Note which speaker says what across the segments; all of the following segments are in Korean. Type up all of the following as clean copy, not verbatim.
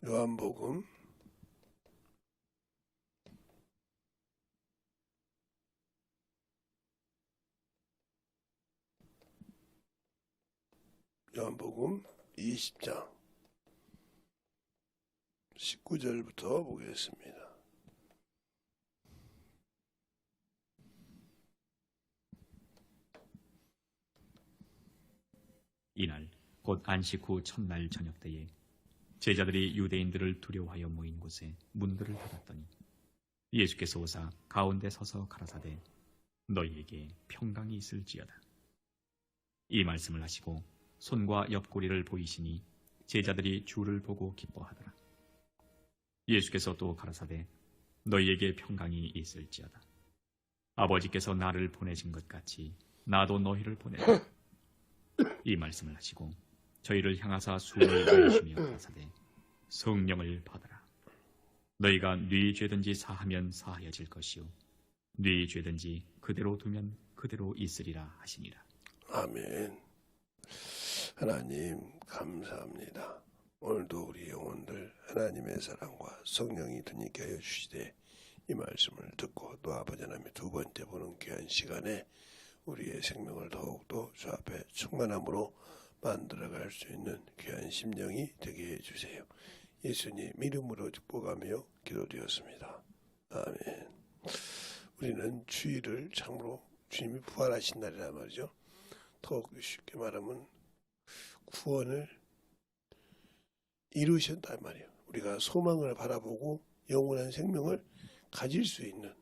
Speaker 1: 요한복음 20장 19절부터 보겠습니다.
Speaker 2: 이날 곧 안식 후 첫날 저녁 때에 제자들이 유대인들을 두려워하여 모인 곳에 문들을 닫았더니 예수께서 오사 가운데 서서 가라사대 너희에게 평강이 있을지어다. 이 말씀을 하시고 손과 옆구리를 보이시니 제자들이 주를 보고 기뻐하더라. 예수께서 또 가라사대 너희에게 평강이 있을지어다. 아버지께서 나를 보내신 것 같이 나도 너희를 보내라. 이 말씀을 하시고 저희를 향하사 숨을 내쉬며 가라사대 성령을 받아라. 너희가 네 죄든지 사하면 사하여질 것이요 네 죄든지 그대로 두면 그대로 있으리라 하시니라.
Speaker 1: 아멘. 하나님 감사합니다. 오늘도 우리 영혼들 하나님의 사랑과 성령이 드니게 하여 주시되 이 말씀을 듣고 또 아버지 하나님의 두 번째 보는 귀한 시간에 우리의 생명을 더욱더 주 앞에 충만함으로 만들어갈 수 있는 귀한 심령이 되게 해주세요. 예수님 이름으로 축복하며 기도드렸습니다. 아멘. 우리는 주일을 참으로 주님이 부활하신 날이란 말이죠. 더욱 쉽게 말하면 구원을 이루셨단 말이에요. 우리가 소망을 바라보고 영원한 생명을 가질 수 있는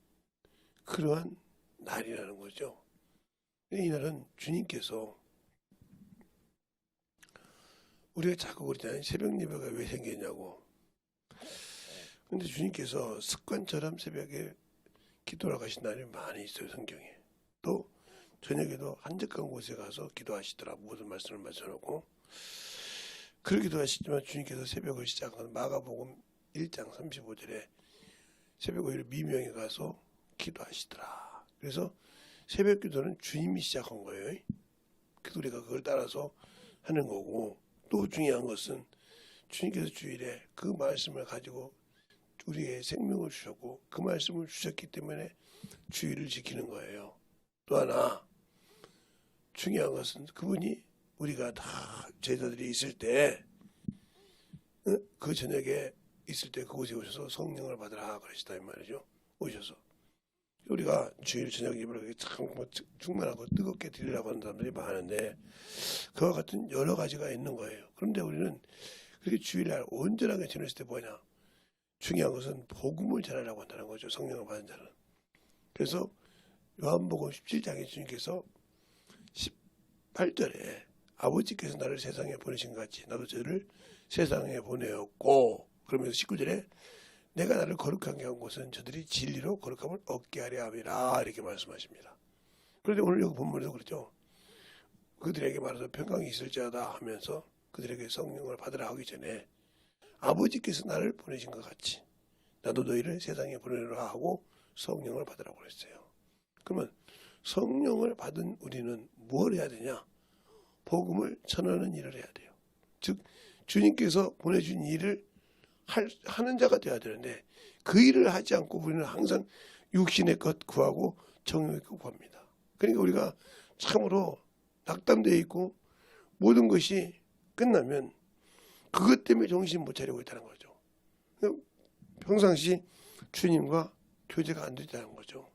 Speaker 1: 그러한 날이라는 거죠. 이날은 주님께서 우리가 자꾸 그러잖아요. 새벽 예배가 왜 생겼냐고. 근데 주님께서 습관처럼 새벽에 기도를 가신 날이 많이 있어요. 성경에. 또 저녁에도 한적한 곳에 가서 기도하시더라. 모든 말씀을 맞춰놓고 그러기도 하시지만 주님께서 새벽을 시작한 마가복음 1장 35절에 새벽 5일 미명에 가서 기도하시더라. 그래서 새벽 기도는 주님이 시작한 거예요. 그래서 우리가 그걸 따라서 하는 거고, 또 중요한 것은 주님께서 주일에 그 말씀을 가지고 우리의 생명을 주셨고 그 말씀을 주셨기 때문에 주일을 지키는 거예요. 또 하나 중요한 것은 그분이 우리가 다 제자들이 있을 때 그 저녁에 있을 때 그곳에 오셔서 성령을 받으라 그러시다 이 말이죠. 오셔서 우리가 주일 저녁 예배를 참 충만하고 뜨겁게 드리려고 하는 사람들이 많은데 그와 같은 여러 가지가 있는 거예요. 그런데 우리는 그렇게 주일날 온전하게 지냈을 때 뭐냐? 중요한 것은 복음을 전하려고 한다는 거죠. 성령을 받은 자는. 그래서 요한복음 17장에 주님께서 18절에 아버지께서 나를 세상에 보내신 것 같이 나도 저를 세상에 보내었고, 그러면서 19절에 내가 나를 거룩하게 한 곳은 저들이 진리로 거룩함을 얻게 하려 함이라 이렇게 말씀하십니다. 그런데 오늘 여기 본문에도 그렇죠. 그들에게 말해서 평강이 있을지어다 하면서 그들에게 성령을 받으라 하기 전에 아버지께서 나를 보내신 것 같이 나도 너희를 세상에 보내라 하고 성령을 받으라고 그랬어요. 그러면 성령을 받은 우리는 뭘 해야 되냐? 복음을 전하는 일을 해야 돼요. 즉 주님께서 보내준 일을 하는 자가 되어야 되는데 그 일을 하지 않고 우리는 항상 육신의 것 구하고 정욕의 것 구합니다. 그러니까 우리가 참으로 낙담되어 있고 모든 것이 끝나면 그것 때문에 정신 못 차리고 있다는 거죠. 평상시 주님과 교제가 안 됐다는 거죠.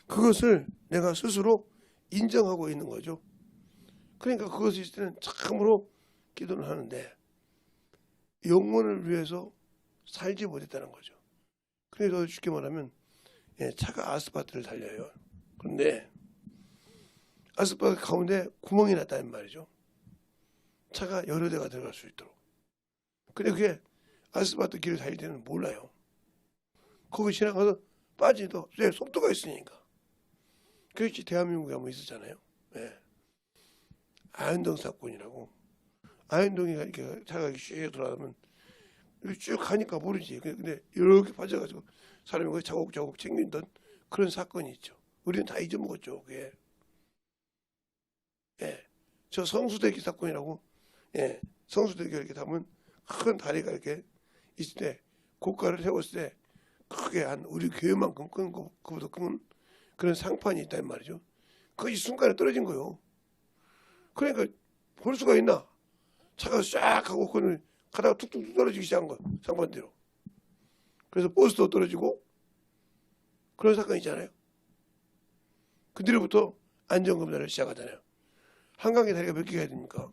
Speaker 1: 그것을 내가 스스로 인정하고 있는 거죠. 그러니까 그것이 있을 때는 참으로 기도를 하는데 영혼을 위해서 살지 못했다는 거죠. 그래서 쉽게 말하면 차가 아스팔트를 달려요. 그런데 아스팔트 가운데 구멍이 났다는 말이죠. 차가 여러 대가 들어갈 수 있도록. 근데 그게 아스팔트 길을 달릴 때는 몰라요. 거기 지나가서 빠지도 속도가 있으니까. 그렇지 대한민국에 한번 있었잖아요. 네. 아현동 사건이라고. 아현동에 이렇게 차가 쭉 돌아가면 쭉 가니까 모르지. 근데 이렇게 빠져가지고 사람이 거기 자국자국 챙긴던 그런 사건이 있죠. 우리는 다 잊어먹었죠. 그게. 네. 저 성수대교 사건이라고 성수대교 이렇게 담은 큰 다리가 이렇게 있을 때 고가를 세웠을 때 크게 한 우리 교회만큼 큰 그보다 큰 그런 상판이 있단 말이죠. 그것이 순간에 떨어진 거요. 그러니까 볼 수가 있나? 차가 쫙 하고 그걸 가다가 툭툭 떨어지기 시작한 거야. 상판대로. 그래서 버스도 떨어지고 그런 사건이 있잖아요. 그 뒤로부터 안전검사를 시작하잖아요. 한강에 다리가 몇 개가 됩니까?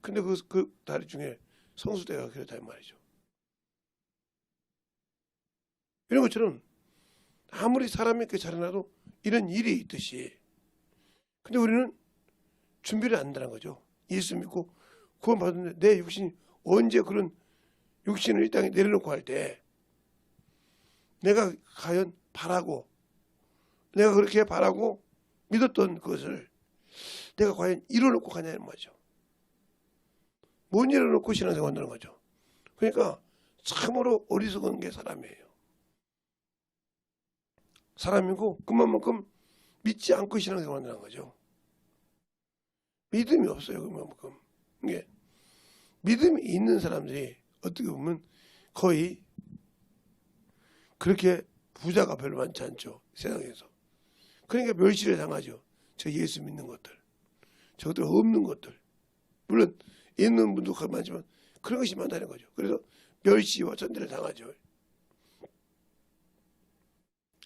Speaker 1: 근데 그 다리 중에 성수대가 그렇단 말이죠. 이런 것처럼 아무리 사람이 이렇게 잘해놔도 이런 일이 있듯이 근데 우리는 준비를 안 한다는 거죠. 예수 믿고 구원 받았는데 내 육신이 언제 그런 육신을 이 땅에 내려놓고 할 때 내가 과연 바라고 내가 그렇게 바라고 믿었던 것을 내가 과연 이뤄놓고 가냐는 말이죠. 못 이뤄놓고 신앙생활 한다는 거죠. 그러니까 참으로 어리석은 게 사람이에요. 사람이고 그만큼 믿지 않고 신앙생활 한다는 거죠. 믿음이 없어요. 그만큼. 이게 믿음이 있는 사람들이 어떻게 보면 거의 그렇게 부자가 별로 많지 않죠. 세상에서. 그러니까 멸시를 당하죠. 저 예수 믿는 것들. 저것들 없는 것들. 물론 있는 분도 많지만 그런 것이 많다는 거죠. 그래서 멸시와 전대를 당하죠.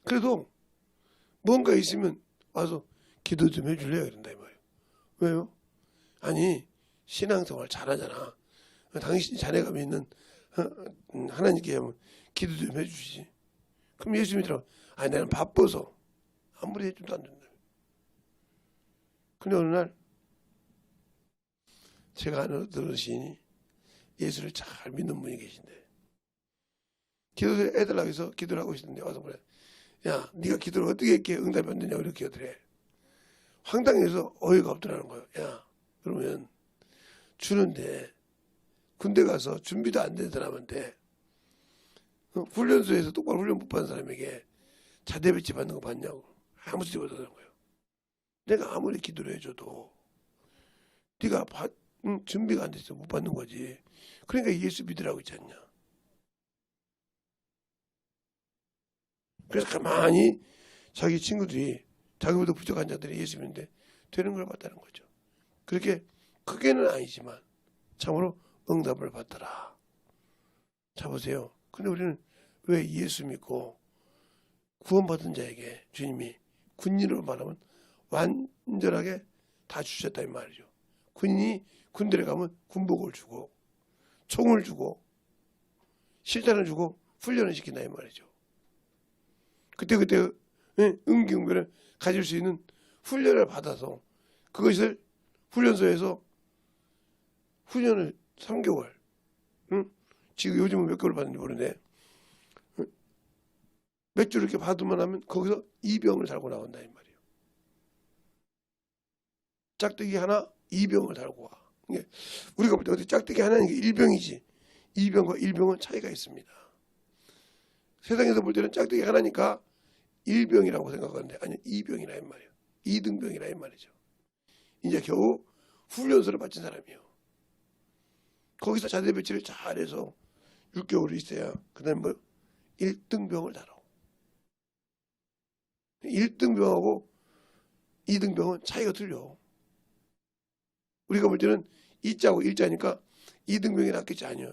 Speaker 1: 그래도 뭔가 있으면 와서 기도 좀 해줄래요? 이런다 이 말이에요. 왜요? 아니 신앙생활 잘하잖아. 당신 자네가 믿는 하나님께 하면 기도 좀 해주시지. 그럼 예수 믿으라고. 아니 나는 바빠서 아무리 해줘도 안 된다. 근데 어느 날 제가 아는 어떤 시인이 예수를 잘 믿는 분이 계신데 기도를 해달라고 해서 기도를 하고 있는데 와서 그래. 야 네가 기도를 어떻게 이렇게 응답이 안 되냐고 이렇게 하더래. 황당해서 어이가 없더라는 거예요. 야 그러면 주는데 군대 가서 준비도 안 된 사람한테 훈련소에서 똑바로 훈련 못 받은 사람에게 자대 배치 받는 거 봤냐고. 아무 소리 못하는 거예요. 내가 아무리 기도를 해줘도 네가 준비가 안 돼서 못 받는 거지. 그러니까 예수 믿으라고 있지 않냐. 그래서 가만히 자기 친구들이 자기보다 부족한 자들이 예수 믿는데 되는 걸 봤다는 거죠. 그렇게 크게는 아니지만 참으로 응답을 받더라. 자 보세요. 근데 우리는 왜 예수 믿고 구원받은 자에게 주님이 군인으로 말하면 완전하게 다 주셨다 이 말이죠. 군인이 군대에 가면 군복을 주고 총을 주고 실탄을 주고 훈련을 시킨다 이 말이죠. 그때 응기응변을 가질 수 있는 훈련을 받아서 그것을 훈련소에서 훈련을 3개월 지금 요즘은 몇 개월 받는지 모르는데 몇 주 이렇게 받으면 하면 거기서 이병을 달고 나온다 이 말이에요. 짝대기 하나 2병을 달고 와. 우리가 볼 때 어디 짝대기 하나는 게 1병이지 2병과 1병은 차이가 있습니다. 세상에서 볼 때는 짝대기 하나니까 1병이라고 생각하는데 아니 2병이라 이 말이에요. 2등병이라 이 말이죠. 이제 겨우 훈련소를 마친 사람이에요. 거기서 자대 배치를 잘해서 6개월이 있어야 그 다음에 뭐 1등병을 달아. 1등병하고 2등병은 차이가 틀려. 우리가 볼 때는 2자고 1자니까 2등병이 낫겠지 아니에요.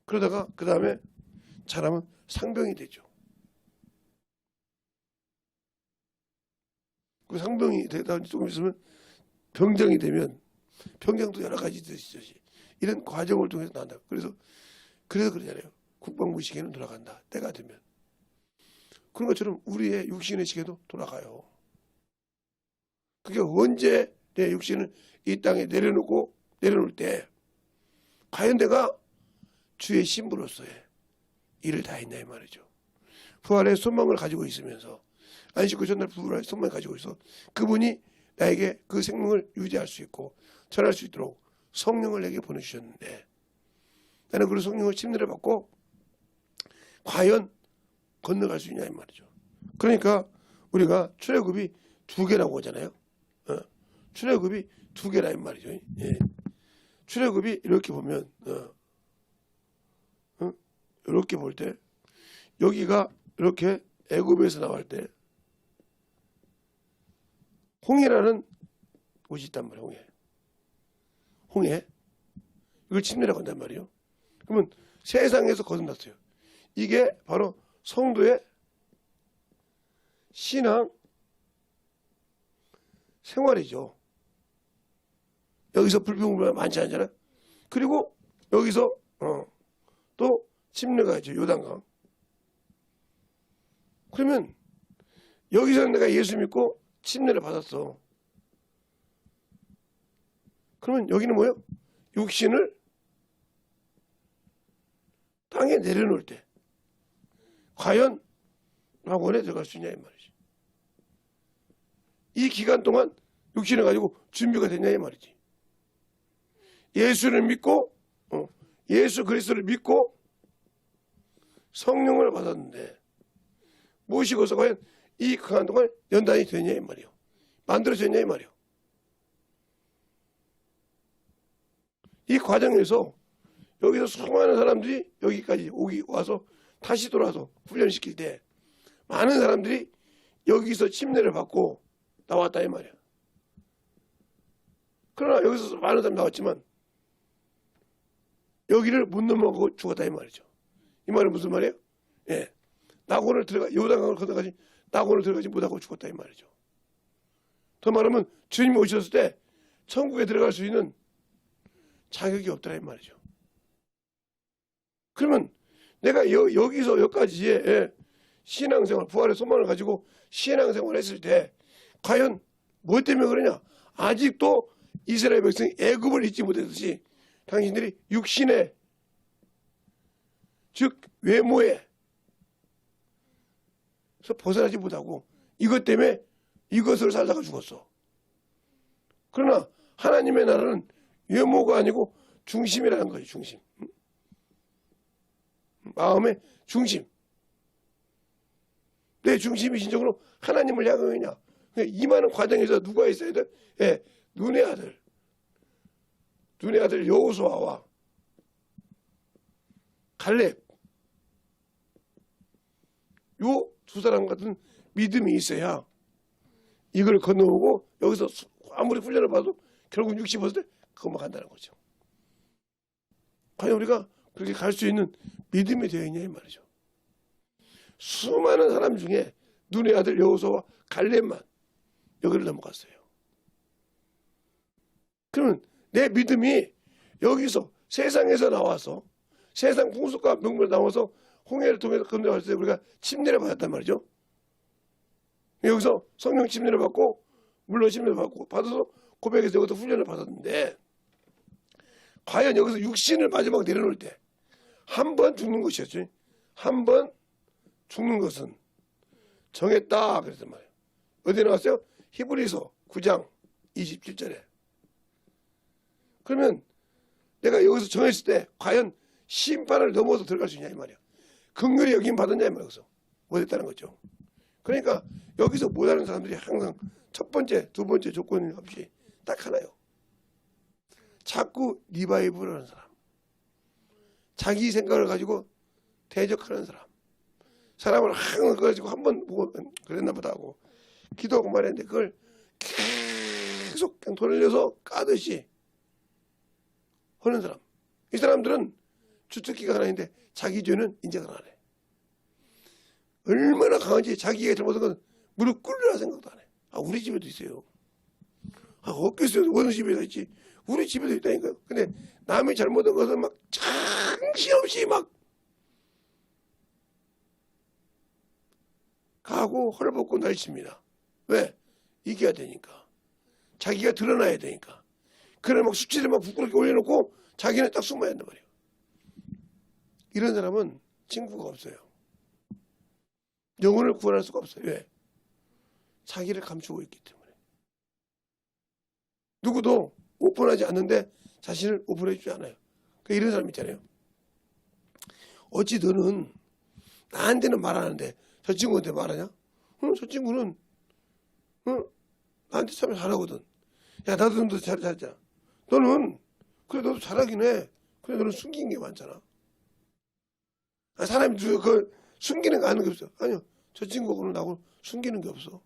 Speaker 1: 그러다가 그 다음에 잘하면 상병이 되죠. 그 상병이 되다 조금 있으면 병장이 되면 병장도 여러 가지 있듯이 이런 과정을 통해서 나온다. 그래서 그러잖아요. 국방부 시계는 돌아간다. 때가 되면. 그런 것처럼 우리의 육신의 시계도 돌아가요. 그게 언제 내 육신을 이 땅에 내려놓을 때 과연 내가 주의 신부로서의 일을 다 했냐 이 말이죠. 부활의 소망을 가지고 있으면서 안식구 전날 부활의 소망을 가지고 있어 그분이 나에게 그 생명을 유지할 수 있고 전할 수 있도록 성령을 내게 보내주셨는데 나는 그 성령을 침례를 받고 과연 건너갈 수 있냐 이 말이죠. 그러니까 우리가 출애굽이 2개라고 하잖아요. 출애굽이 2개라 이 말이죠. 예. 출애굽이 이렇게 보면 이렇게 볼 때 여기가 이렇게 애굽에서 나올 때 홍해라는 곳이 있단 말이에요. 홍해. 이걸 침례라고 한단 말이에요. 그러면 세상에서 거듭났어요. 이게 바로 성도의 신앙 생활이죠. 여기서 불평불만 많지 않잖아요. 그리고 여기서 또 침례가 있죠. 요단강. 그러면 여기서 내가 예수 믿고 침례를 받았어. 그러면 여기는 뭐예요? 육신을 땅에 내려놓을 때 과연 낙원에 들어갈 수 있냐 이 말이지. 이 기간 동안 육신을 가지고 준비가 됐냐 이 말이지. 예수를 믿고 예수 그리스도를 믿고 성령을 받았는데 모시고서 과연 이 기간 동안 연단이 되냐 이 말이요. 만들어졌냐 이 말이요. 이 과정에서 여기서 수많은 사람들이 여기까지 와서 다시 돌아와서 훈련시킬 때 많은 사람들이 여기서 침례를 받고 나왔다 이 말이야. 그러나 여기서 많은 사람이 나왔지만 여기를 못 넘어가고 죽었다 이 말이죠. 이 말은 무슨 말이에요? 예, 낙원을 들어가 요단강을 건너가지 낙원을 들어가지 못하고 죽었다 이 말이죠. 더 말하면 주님이 오셨을 때 천국에 들어갈 수 있는 자격이 없더라 이 말이죠. 그러면 내가 여기서 여기까지의 신앙생활, 부활의 소망을 가지고 신앙생활을 했을 때 과연 뭐 때문에 그러냐? 아직도 이스라엘 백성이 애굽을 잊지 못했듯이 당신들이 육신의 즉 외모에서 벗어나지 못하고 이것 때문에 이것을 살다가 죽었어. 그러나 하나님의 나라는 외모가 아니고 중심이라는 거예요. 중심. 마음의 중심. 내 중심이 진정으로 하나님을 향하느냐. 임하는 과정에서 누가 있어야 돼? 예, 눈의 아들 여호수아와 갈렙. 요 두 사람 같은 믿음이 있어야 이걸 건너오고 여기서 아무리 훈련을 받아도 결국 60살 때 그것만 간다는 거죠. 과연 우리가 그렇게 갈 수 있는 믿음이 되어 있냐 이 말이죠. 수많은 사람 중에 눈의 아들 여호수아와 갈렙만 여기를 넘어갔어요. 그러면 내 믿음이 여기서 세상에서 나와서 세상 풍속과 명분을 나와서 홍해를 통해서 건너갈 때 우리가 침례를 받았단 말이죠. 여기서 성령 침례를 받고 물론 침례를 받아서 고백에서 여기서 훈련을 받았는데 과연 여기서 육신을 마지막 내려놓을 때 한 번 죽는 것이었죠. 한 번 죽는 것은 정했다 그랬단 말이에요. 어디에 나왔어요? 히브리서 9장 27절에. 그러면 내가 여기서 정했을 때 과연 심판을 넘어서 들어갈 수 있냐 이 말이야. 긍휼히 여김 받았냐 이 말이야. 못했다는 거죠. 그러니까 여기서 못하는 사람들이 항상 첫 번째, 두 번째 조건이 없이 딱 하나요. 자꾸 리바이브를 하는 사람. 자기 생각을 가지고 대적하는 사람. 사람을 항상 가지고 한 번 보고 그랬나 보다 하고 기도하고 말했는데 그걸 계속 그냥 돌려서 까듯이 하는 사람. 이 사람들은 주특기가 하나 있는데 자기 죄는 인정을 안 해. 얼마나 강한지 자기가 잘못한 건 무릎 꿇으라 생각도 안 해. 아, 우리 집에도 있어요. 아, 없겠어요. 어느 집에도 있지. 우리 집에도 있다니까요. 근데 남이 잘못한 것은 막 정신없이 막 가고 헐벗고 날칩니다. 왜? 이겨야 되니까. 자기가 드러나야 되니까. 그래 막 수치를 막 부끄럽게 올려놓고 자기는 딱 숨어야 한단 말이에요. 이런 사람은 친구가 없어요. 영혼을 구원할 수가 없어요. 왜? 자기를 감추고 있기 때문에. 누구도 오픈하지 않는데 자신을 오픈해주지 않아요. 그러니까 이런 사람 있잖아요. 어찌 너는 나한테는 말하는데 저 친구한테 말하냐? 저 친구는 나한테 참 잘하거든. 야 나도 너 잘하자. 너는 그래 너도 잘하긴 해. 그래 너는 숨긴 게 많잖아. 사람이 그 숨기는 거 아는 게 없어. 아니요. 저 친구하고는 나하고 숨기는 게 없어.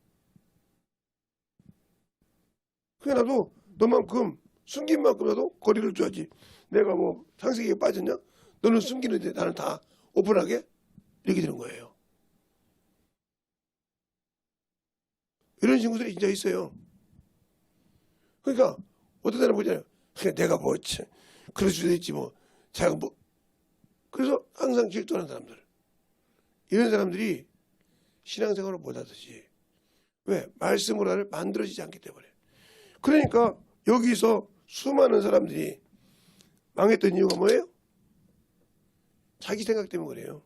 Speaker 1: 그래 나도 너만큼 숨긴 만큼이라도 거리를 줘야지. 내가 뭐 상식에 빠졌냐? 너는 숨기는데 나는 다 오픈하게? 이렇게 되는 거예요. 이런 친구들이 진짜 있어요. 그러니까 어떤 사람 보잖아요. 그냥 내가 뭐 그럴 수도 있지 뭐. 자가 뭐 그래서 항상 질투하는 사람들. 이런 사람들이 신앙생활을 못하듯이 왜? 말씀으로 만들어지지 않기 때문에. 그러니까 여기서 수많은 사람들이 망했던 이유가 뭐예요? 자기 생각 때문에 그래요.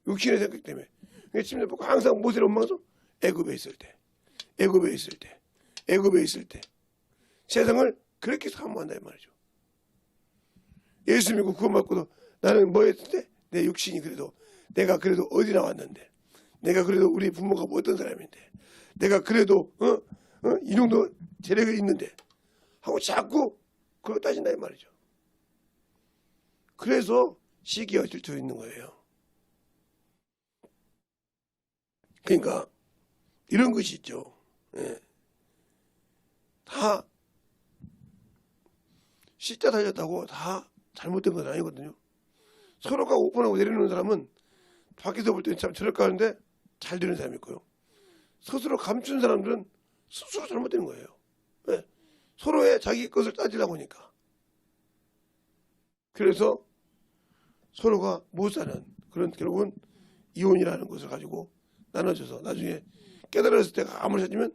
Speaker 1: 육신의 생각 때문에. 그러니까 침대 보고 항상 모세를 원망해서 애굽에 있을 때, 애굽에 있을 때, 애굽에 있을 때 세상을 그렇게 사모한다 이 말이죠. 예수 믿고 구원받고도 나는 뭐 했을 때? 내 육신이 그래도 내가 그래도 어디 나왔는데 내가 그래도 우리 부모가 뭐 어떤 사람인데 내가 그래도 이 정도 재력이 있는데 하고 자꾸 그걸 따진다 이 말이죠. 그래서 시기가 질투 있는 거예요. 그러니까 이런 것이 있죠. 예. 다 C자 달렸다고 다 잘못된 건 아니거든요. 서로가 오픈하고 내려놓는 사람은 밖에서 볼 때 참 저럴까 하는데 잘 되는 사람이 있고요. 스스로 감춘 사람들은 스스로 잘못되는 거예요. 왜? 서로의 자기 것을 따지려고 하니까. 그래서 서로가 못 사는 그런 결국은 이혼이라는 것을 가지고 나눠져서 나중에 깨달았을 때가 아무리 찾으면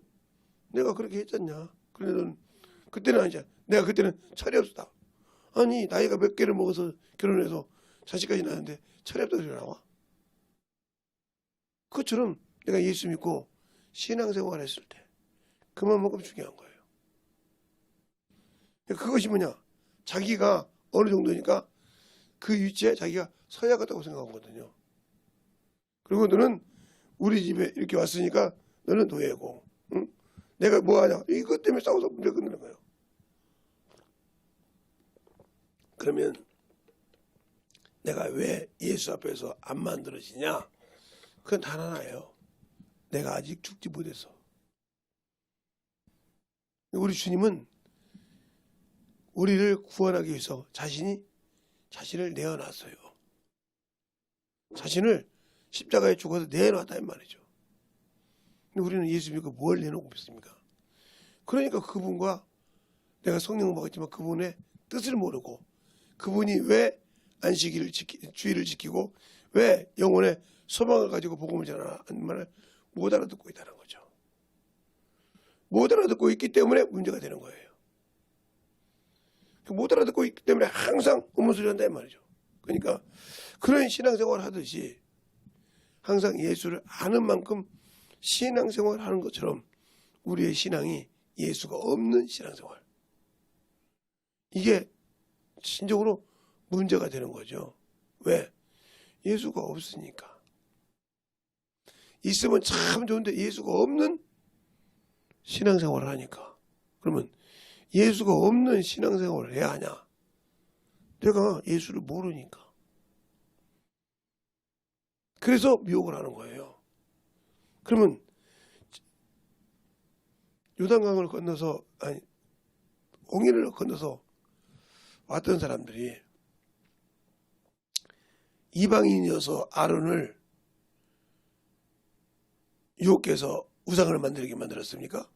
Speaker 1: 내가 그렇게 했잖냐. 그런데 넌 그때는 아니잖아. 내가 그때는 철이 없었다. 아니 나이가 몇 개를 먹어서 결혼해서 자식까지 낳았는데 철이 없다고 소리 나와? 그것처럼 내가 예수 믿고 신앙생활 했을 때 그만큼 중요한 거예요. 그것이 뭐냐? 자기가 어느 정도니까 그 위치에 자기가 서야 겠다고 생각하거든요. 그리고 너는 우리 집에 이렇게 왔으니까 너는 노예고 응? 내가 뭐하냐? 이것 때문에 싸워서 문제 끝내는 거예요. 그러면 내가 왜 예수 앞에서 안 만들어지냐? 그건 단 하나예요. 내가 아직 죽지 못해서. 우리 주님은 우리를 구원하기 위해서 자신을 내어놨어요. 자신을 십자가에 죽어서 내어놨다 이 말이죠. 근데 우리는 예수 믿고 뭘 내놓고 있습니까? 그러니까 그분과 내가 성령을 먹었지만 그분의 뜻을 모르고 그분이 왜 안식일을 주일을 지키고 왜 영혼의 소망을 가지고 복음을 전하는 말을 못 알아듣고 있다는 거죠. 못 알아듣고 있기 때문에 문제가 되는 거예요. 못 알아듣고 있기 때문에 항상 음모소리 한다 이 말이죠. 그러니까 그런 신앙생활을 하듯이 항상 예수를 아는 만큼 신앙생활을 하는 것처럼 우리의 신앙이 예수가 없는 신앙생활. 이게 진정으로 문제가 되는 거죠. 왜? 예수가 없으니까. 있으면 참 좋은데 예수가 없는 신앙생활을 하니까. 그러면 예수가 없는 신앙생활을 해야 하냐? 내가 예수를 모르니까. 그래서 미혹을 하는 거예요. 그러면 요단강을 건너서 옹이를 건너서 왔던 사람들이 이방인이어서 아론을 유혹해서 우상을 만들게 만들었습니까?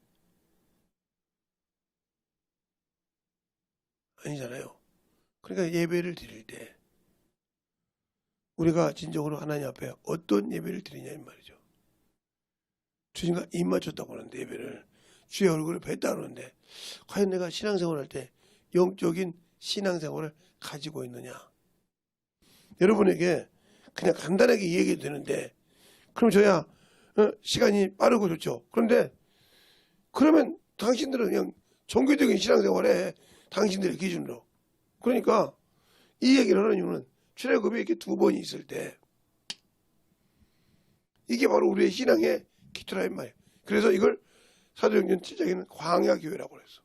Speaker 1: 아니잖아요. 그러니까 예배를 드릴 때 우리가 진정으로 하나님 앞에 어떤 예배를 드리냐 이 말이죠. 주님과 입 맞췄다고 하는데 예배를 주의 얼굴을 뵀다 그러는데 과연 내가 신앙생활 할 때 영적인 신앙생활을 가지고 있느냐. 여러분에게 그냥 간단하게 얘기해도 되는데 그럼 저야 시간이 빠르고 좋죠. 그런데 그러면 당신들은 그냥 종교적인 신앙생활에 당신들의 기준으로. 그러니까 이 얘기를 하는 이유는 출애굽이 이렇게 두 번이 있을 때 이게 바로 우리의 신앙의 기초라 이 말이에요. 그래서 이걸 사도행전 7장에는 광야교회라고 그랬어.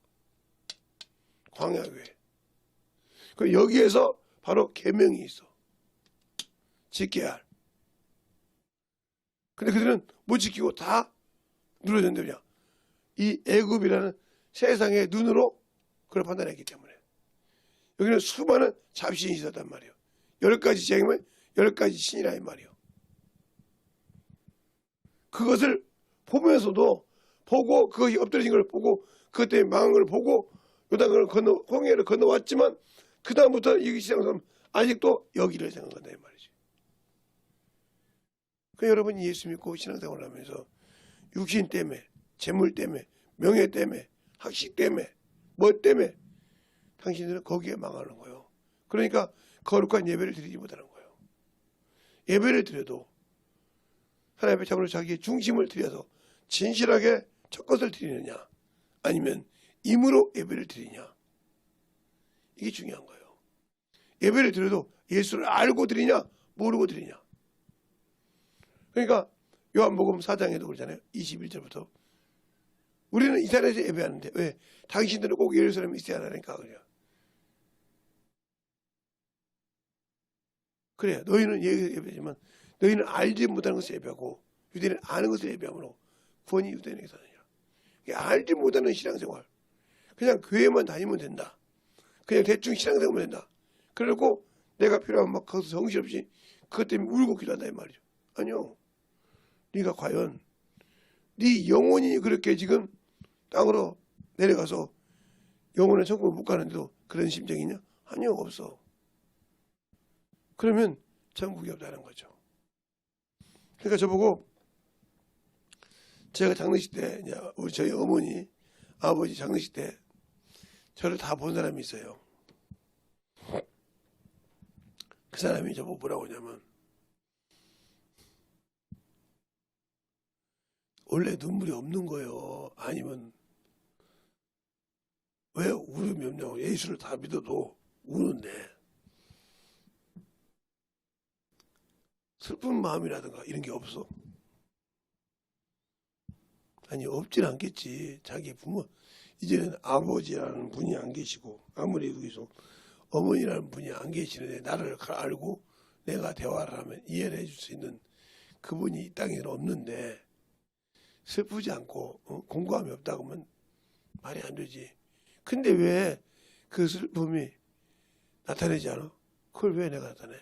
Speaker 1: 광야교회. 그 여기에서 바로 계명이 있어. 지켜야 할. 근데 그들은 못 지키고 다 누려졌는데 그냥 이 애굽이라는 세상의 눈으로 그걸 판단했기 때문에 여기는 수많은 잡신이 있었단 말이에요. 10가지 제행은 10가지 신이라 이 말이에요. 그것을 보면서도 보고 그것이 엎드려진 걸 보고 그것 때문에 망한 걸 보고 요단강을 건너 홍해를 건너왔지만 그 다음부터 이 신앙생활은 아직도 여기를 생각한다 이 말이지. 그 여러분이 예수 믿고 신앙생활을 하면서 육신 때문에 재물 때문에 명예 때문에 학식 때문에 뭐 때문에 당신들은 거기에 망하는 거예요. 그러니까 거룩한 예배를 드리지 못하는 거예요. 예배를 드려도 하나님 앞에 참으로 자기의 중심을 들여서 진실하게 첫 것을 드리느냐 아니면 임으로 예배를 드리냐 이게 중요한 거예요. 예배를 드려도 예수를 알고 드리냐 모르고 드리냐. 그러니까 요한복음 4장에도 그러잖아요. 21절부터 우리는 이 산에서 예배하는데 왜 당신들은 꼭 예루살렘에 있어야 하니까 그래요. 그래 너희는 예배지만 너희는 알지 못하는 것을 예배하고 유대인은 아는 것을 예배함으로 구원이 유대인에게서 하느니라. 알지 못하는 신앙생활 그냥 교회만 다니면 된다. 그냥 대충 신앙생활만 된다. 그리고 내가 필요하면 막 거기서 정신없이 그것 때문에 울고 기도한다 이 말이죠. 아니요. 네가 과연 네 영혼이 그렇게 지금 땅으로 내려가서 영혼의 천국을 못 가는데도 그런 심정이냐? 아니요. 없어. 그러면 천국이 없다는 거죠. 그러니까 저보고 제가 장례식 때 우리 저희 어머니 아버지 장례식 때 저를 다 본 사람이 있어요. 그 사람이 저보고 뭐라고 하냐면 원래 눈물이 없는 거예요. 아니면 왜 울음이 없냐고. 예수를 다 믿어도 우는데 슬픈 마음이라든가 이런 게 없어. 아니 없진 않겠지. 자기 부모 이제는 아버지라는 분이 안 계시고 아무리 여기서 어머니라는 분이 안 계시는데 나를 알고 내가 대화를 하면 이해를 해줄 수 있는 그분이 이 땅에는 없는데 슬프지 않고 공감이 없다고 하면 말이 안 되지. 근데 왜 그 슬픔이 나타내지 않아? 그걸 왜 내가 나타내?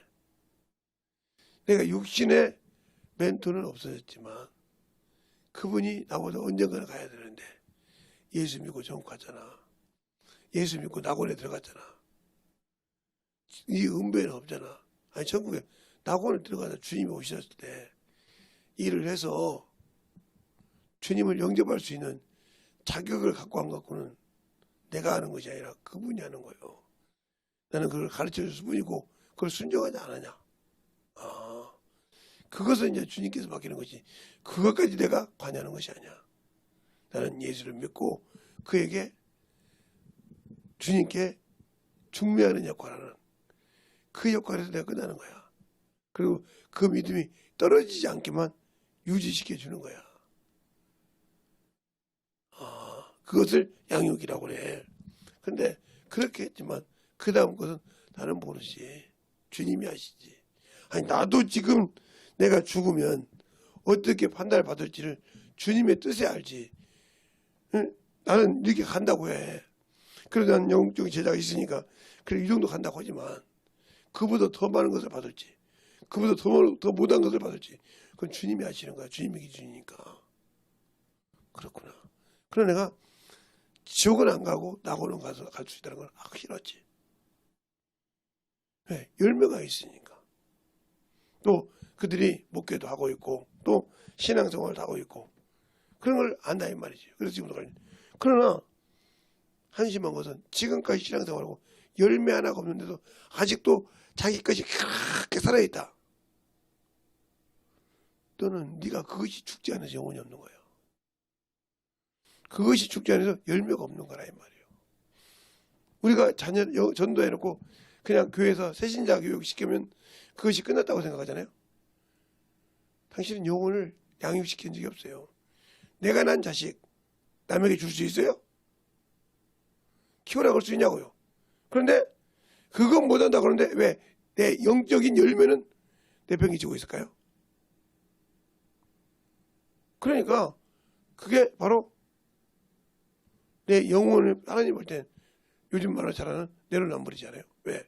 Speaker 1: 내가 육신의 멘토는 없어졌지만 그분이 나보다 언젠가는 가야 되는데 예수 믿고 전국 갔잖아. 예수 믿고 낙원에 들어갔잖아. 이 은배는 없잖아. 아니 천국에 낙원에 들어가다 주님이 오셨을 때 일을 해서 주님을 영접할 수 있는 자격을 갖고 안 갖고는 내가 하는 것이 아니라 그분이 하는 거예요. 나는 그걸 가르쳐줄 뿐이고 그걸 순종하지 않았냐. 아, 그것은 이제 주님께서 맡기는 것이 그것까지 내가 관여하는 것이 아니야. 나는 예수를 믿고 그에게 주님께 중매하는 역할을 하는 그 역할에서 내가 끝나는 거야. 그리고 그 믿음이 떨어지지 않게만 유지시켜 주는 거야. 그것을 양육이라고 그래. 근데 그렇게 했지만 그 다음 것은 나는 모르지. 주님이 아시지. 아니 나도 지금 내가 죽으면 어떻게 판단을 받을지를 주님의 뜻에 알지. 응? 나는 이렇게 간다고 해. 그래도 난 영적인 제자가 있으니까 그래 이 정도 간다고 하지만 그보다 더 많은 것을 받을지 그보다 더 못한 것을 받을지 그건 주님이 아시는 거야. 주님이 기준이니까. 그렇구나. 그러나 내가 지옥은 안 가고 낙원은 가서 갈 수 있다는 건 싫었지. 왜? 열매가 있으니까. 또 그들이 목회도 하고 있고 또 신앙생활도 하고 있고 그런 걸 안다 이 말이지. 그래서 지금도 가는. 그러나 한심한 것은 지금까지 신앙생활하고 열매 하나가 없는데도 아직도 자기 것이 그렇게 살아있다. 또는 네가 그것이 죽지 않아서 영혼이 없는 거야. 그것이 죽지 않아서 열매가 없는 거라 이 말이에요. 우리가 자녀 전도해놓고 그냥 교회에서 새신자 교육 시키면 그것이 끝났다고 생각하잖아요. 당신은 영혼을 양육시킨 적이 없어요. 내가 난 자식 남에게 줄 수 있어요? 키우라고 할 수 있냐고요. 그런데 그건 못한다 그러는데 왜 내 영적인 열매는 내팽개치고 있을까요? 그러니까 그게 바로 내 영혼을 하나님 볼 땐 요즘 말로 잘하는 내로남불이잖아요. 왜?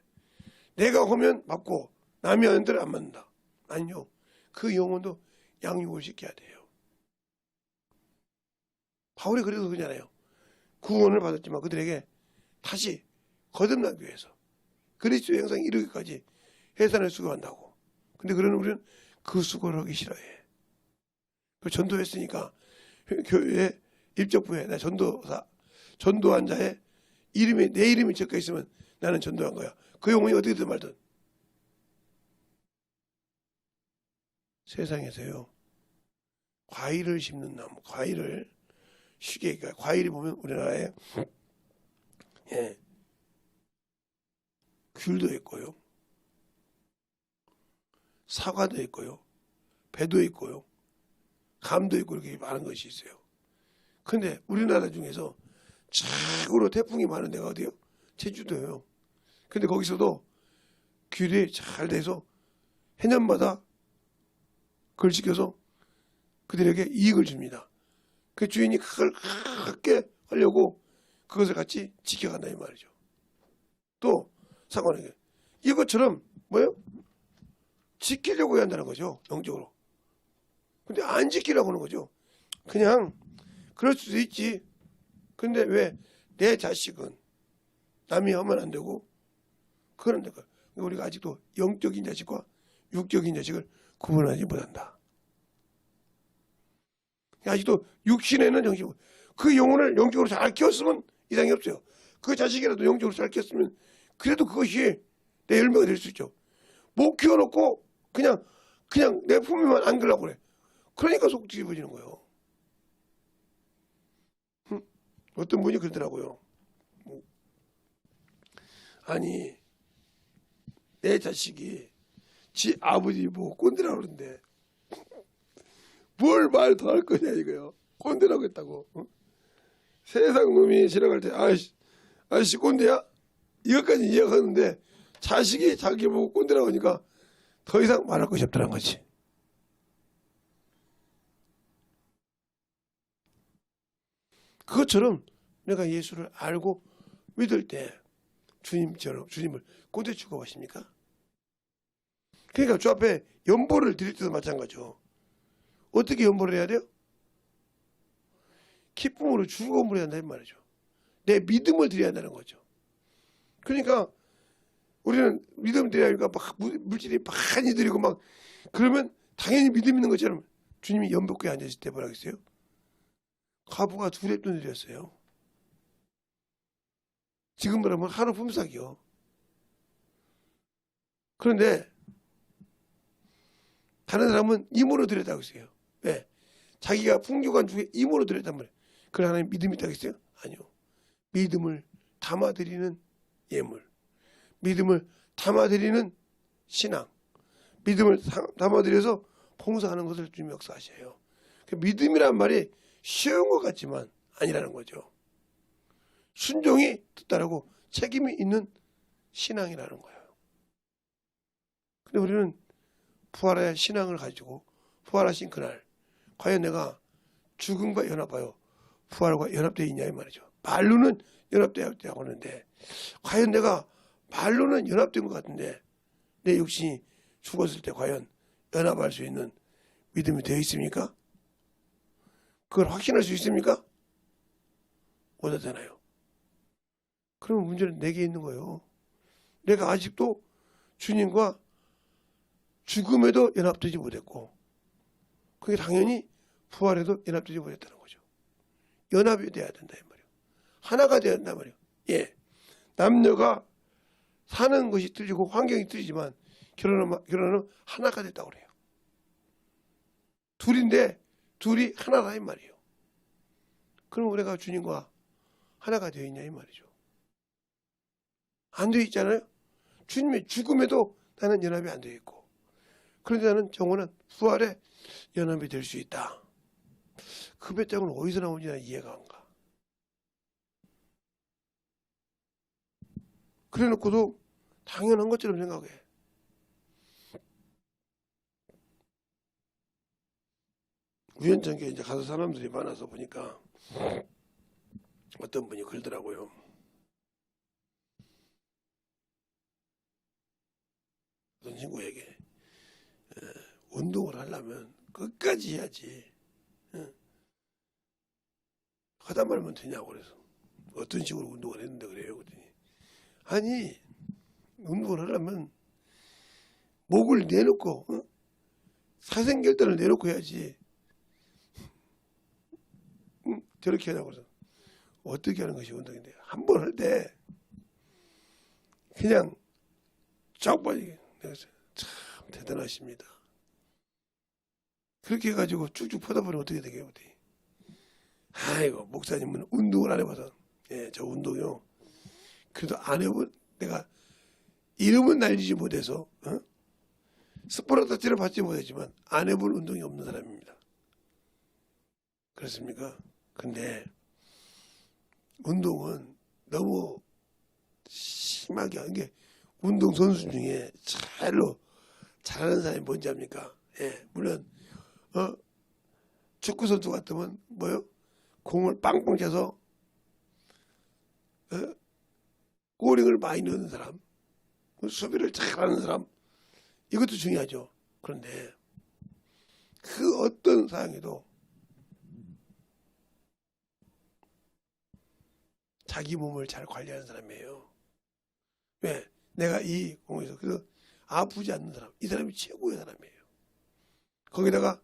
Speaker 1: 내가 하면 받고 남이 하는 대로 안 맞는다. 아니요. 그 영혼도 양육을 시켜야 돼요. 바울이 그래서 그러잖아요. 구원을 받았지만 그들에게 다시 거듭나기 위해서 그리스도의 형상에 이르기까지 해산을 수고한다고. 근데 그러는 우리는 그 수고를 하기 싫어해. 전도했으니까 교회 입적부에 나 전도한 자의 이름이 내 이름이 적혀 있으면 나는 전도한 거야. 그 영혼이 어떻게든 말든. 세상에서요. 과일을 심는 나무, 과일을 쉽게 과일이 보면 우리나라에 귤도 있고요. 사과도 있고요. 배도 있고요. 감도 있고 이렇게 많은 것이 있어요. 근데 우리나라 중에서 최고로 태풍이 많은 데가 어디요? 제주도예요. 근데 거기서도 귤이 잘 돼서 해년마다 그걸 지켜서 그들에게 이익을 줍니다. 그 주인이 그걸 크게 하려고 그것을 같이 지켜간다 이 말이죠. 또 사과는 이것처럼 뭐예요? 지키려고 해야 한다는 거죠. 영적으로. 근데 안 지키려고 하는 거죠. 그냥 그럴 수도 있지. 근데 왜 내 자식은 남이 하면 안 되고 그런 데가 우리가 아직도 영적인 자식과 육적인 자식을 구분하지 못한다. 아직도 육신에는 영적, 그 영혼을 영적으로 잘 키웠으면 이상이 없어요. 그 자식이라도 영적으로 잘 키웠으면 그래도 그것이 내 열매가 될 수 있죠. 못 키워놓고 그냥 내 품에만 안기려고 그래. 그러니까 속 뒤집어지는 거예요. 어떤 분이 그러더라고요. 아니 내 자식이 지 아버지 보고 꼰대라고 그러는데 뭘 말 더 할 거냐 이거요. 꼰대라고 했다고. 세상 놈이 지나갈 때 아저씨 꼰대야? 이것까지 이해하는데 자식이 자기 보고 꼰대라고 하니까 더 이상 말할 것이 없다는 거지. 그것처럼 내가 예수를 알고 믿을 때 주님을 꼰대 취급하십니까? 그러니까 주 앞에 연보를 드릴 때도 마찬가지죠. 어떻게 연보를 해야 돼요? 기쁨으로 주고금을 해야 한다는 말이죠. 내 믿음을 드려야 한다는 거죠. 그러니까 우리는 믿음 드려야 하니까 막 물질이 많이 드리고 막 그러면 당연히 믿음 있는 것처럼 주님이 연복교에 앉아있을 때 뭐라 그랬어요? 과부가 2랩돈 드렸어요. 지금 말하면 하루 품삯이요. 그런데 다른 사람은 임으로 드렸다고 했어요. 왜? 자기가 풍족한 중에 임으로 드렸단 말이에요. 그걸 하나님 믿음이 있다고 했어요? 아니요. 믿음을 담아드리는 예물, 믿음을 담아드리는 신앙, 믿음을 담아드려서 봉사하는 것을 주님이 역사하셔요. 믿음이란 말이 쉬운 것 같지만 아니라는 거죠. 순종이 따르고 책임이 있는 신앙이라는 거예요. 근데 우리는 부활의 신앙을 가지고 부활하신 그날 과연 내가 죽음과 연합하여 부활과 연합되어 있냐 이 말이죠. 말로는 연합되어 있다고 하는데 과연 내가 말로는 연합된 것 같은데 내 육신이 죽었을 때 과연 연합할 수 있는 믿음이 되어 있습니까? 그걸 확신할 수 있습니까? 못하잖아요. 그러면 문제는 내게 있는 거예요. 내가 아직도 주님과 죽음에도 연합되지 못했고 그게 당연히 부활에도 연합되지 못했다는 거죠. 연합이 돼야 된다 이 말이에요. 하나가 돼야 된단 말이에요. 예, 남녀가 사는 것이 틀리고 환경이 틀리지만 결혼은 하나가 됐다고 그래요. 둘인데 둘이 하나다 이 말이에요. 그럼 우리가 주님과 하나가 되어 있냐 이 말이죠. 안 되어 있잖아요. 주님의 죽음에도 나는 연합이 안 되어 있고 그런데 나는 영원한 부활에 연합이 될 수 있다. 그 배짱은 어디서 나오는지 난 이해가 안 가. 그래 놓고도 당연한 것처럼 생각해. 우연찮게 이제 가서 사람들이 많아서 보니까 어떤 분이 그러더라고요. 어떤 친구에게 운동을 하려면 끝까지 해야지. 하다 말면 되냐고 그래서 어떤 식으로 운동을 했는데 그래요. 그랬더니 아니 운동을 하려면 목을 내놓고 사생결단을 내놓고 해야지. 저렇게 하냐고 그래서 어떻게 하는 것이 운동인데 한 번 할 때 그냥 쫙 빠지게. 내가 참 대단하십니다. 그렇게 해가지고 쭉쭉 퍼다 보면 어떻게 되게요? 아이고 목사님은 운동을 안 해봐서 저 운동요 그래도 안 해본 내가 이름은 날리지 못해서 스포츠 자체를 받지 못했지만 안 해본 운동이 없는 사람입니다. 그렇습니까? 근데 운동은 너무 심하게 하는 게 운동선수 중에 잘하는 사람이 뭔지 압니까? 물론 축구선수 같으면 뭐요? 공을 빵빵 차서 골링을 많이 넣는 사람, 수비를 잘하는 사람, 이것도 중요하죠. 그런데 그 어떤 상황에도 자기 몸을 잘 관리하는 사람이에요. 왜? 내가 이 공에서 그래서 아프지 않는 사람, 이 사람이 최고의 사람이에요. 거기다가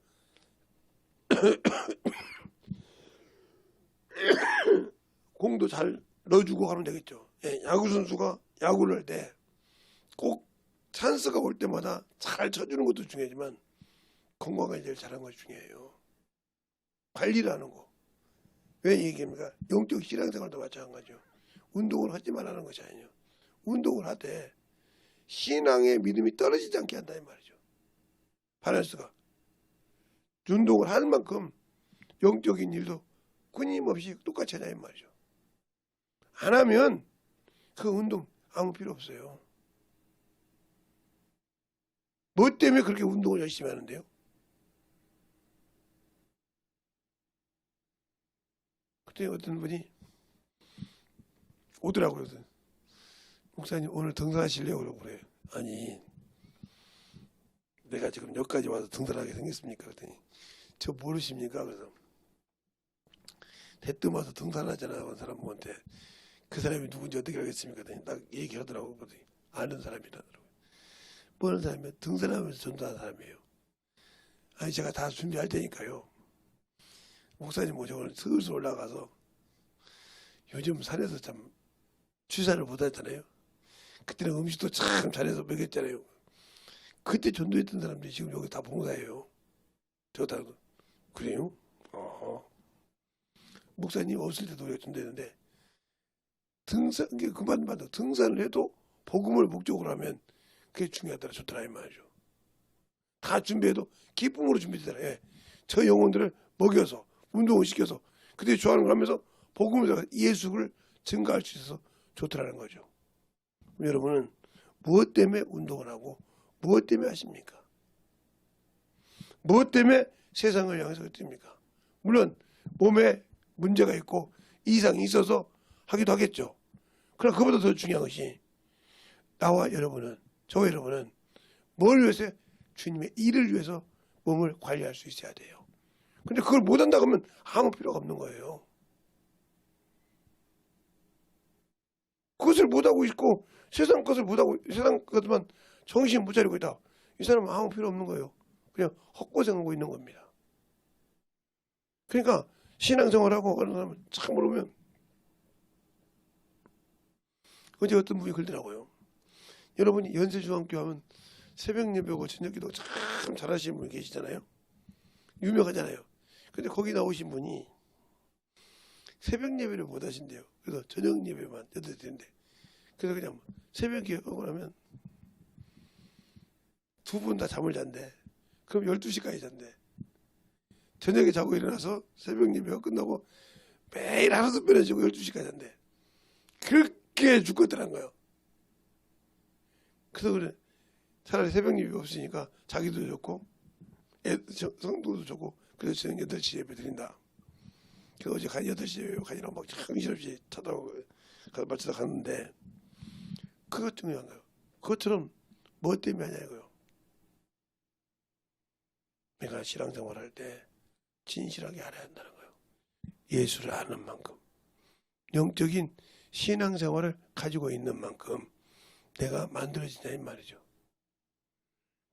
Speaker 1: 공도 잘 넣어주고 하면 되겠죠. 야구 선수가 야구를 할 때 꼭 찬스가 올 때마다 잘 쳐주는 것도 중요하지만 건강관리를 잘하는 것이 중요해요. 관리를 하는 거. 왜 얘기합니까? 영적 신앙생활도 마찬가지죠. 운동을 하지 말라는 것이 아니에요. 운동을 하되 신앙의 믿음이 떨어지지 않게 한다 이 말이죠. 밸런스가. 운동을 하는 만큼 영적인 일도 끊임없이 똑같이 하냐 이 말이죠. 안 하면 그 운동 아무 필요 없어요. 뭐 때문에 그렇게 운동을 열심히 하는데요? 그때 어떤 분이 오더라고요. 목사님 오늘 등산하실래요? 그러고 그래요. 아니 내가 지금 여기까지 와서 등산하게 생겼습니까? 그랬더니 저 모르십니까? 그래서 대뜸 와서 등산하잖아. 그 사람한테 그 사람이 누군지 어떻게 알겠습니까? 그랬더니 딱 얘기하더라고. 그랬더니 아는 사람이라더라고요. 뭐 하는 사람이면 등산하면서 전도하는 사람이에요. 아니 제가 다 준비할 테니까요. 목사님 모셔 오늘 슬슬 올라가서 요즘 산에서 참 취사를 못하잖아요. 그때는 음식도 참 잘해서 먹였잖아요. 그때 전도했던 사람들이 지금 여기 다 봉사해요. 저 다 그래요? 목사님 없을 때도 우리가 전도했는데 등산 그만 봐도 등산을 해도 복음을 목적으로 하면 그게 중요하더라 좋더라 이 말이죠. 다 준비해도 기쁨으로 준비되더라. 저 영혼들을 먹여서 운동을 시켜서 그들이 좋아하는 걸 하면서 복음을 예수를 증가할 수 있어서 좋더라는 거죠. 여러분은 무엇 때문에 운동을 하고 무엇 때문에 하십니까? 무엇 때문에 세상을 향해서 뜁니까? 물론 몸에 문제가 있고 이상이 있어서 하기도 하겠죠. 그러나 그보다 더 중요한 것이 나와 여러분은 저와 여러분은 뭘 위해서 주님의 일을 위해서 몸을 관리할 수 있어야 돼요. 근데 그걸 못한다고 하면 아무 필요가 없는 거예요. 그것을 못하고 있고 세상 것을 못하고 세상 것만 정신 못 차리고 있다. 이 사람은 아무 필요 없는 거예요. 그냥 헛고생하고 있는 겁니다. 그러니까 신앙생활하고 어느 사람은 참 모르면 어제 어떤 분이 그러더라고요. 여러분이 연세중앙교 하면 새벽 예배고 저녁 기도 참 잘하시는 분이 계시잖아요. 유명하잖아요. 근데 거기 나오신 분이 새벽 예배를 못 하신대요. 그래서 저녁 예배만 해도 되는데 그래서 그냥 새벽 예배하고 나면 두 분 다 잠을 잔대. 그럼 12시까지 잔대. 저녁에 자고 일어나서 새벽 예배가 끝나고 매일 하루도 빼내지고 12시까지 잔대. 그렇게 죽겠더란 거예요. 그래서 그래. 차라리 새벽 예배 없으니까 자기도 좋고 성도도 좋고 그래서 저는 8시 예배 드린다. 그래서 어제 8시 예배 가지라고 막 정신없이 찾아오고 가서 맞춰서 갔는데 그것 중요한 거예요. 그것처럼 뭐 때문에 하냐 이거요. 내가 신앙생활 할 때 진실하게 알아야 한다는 거예요. 예수를 아는 만큼 영적인 신앙생활을 가지고 있는 만큼 내가 만들어진다 이 말이죠.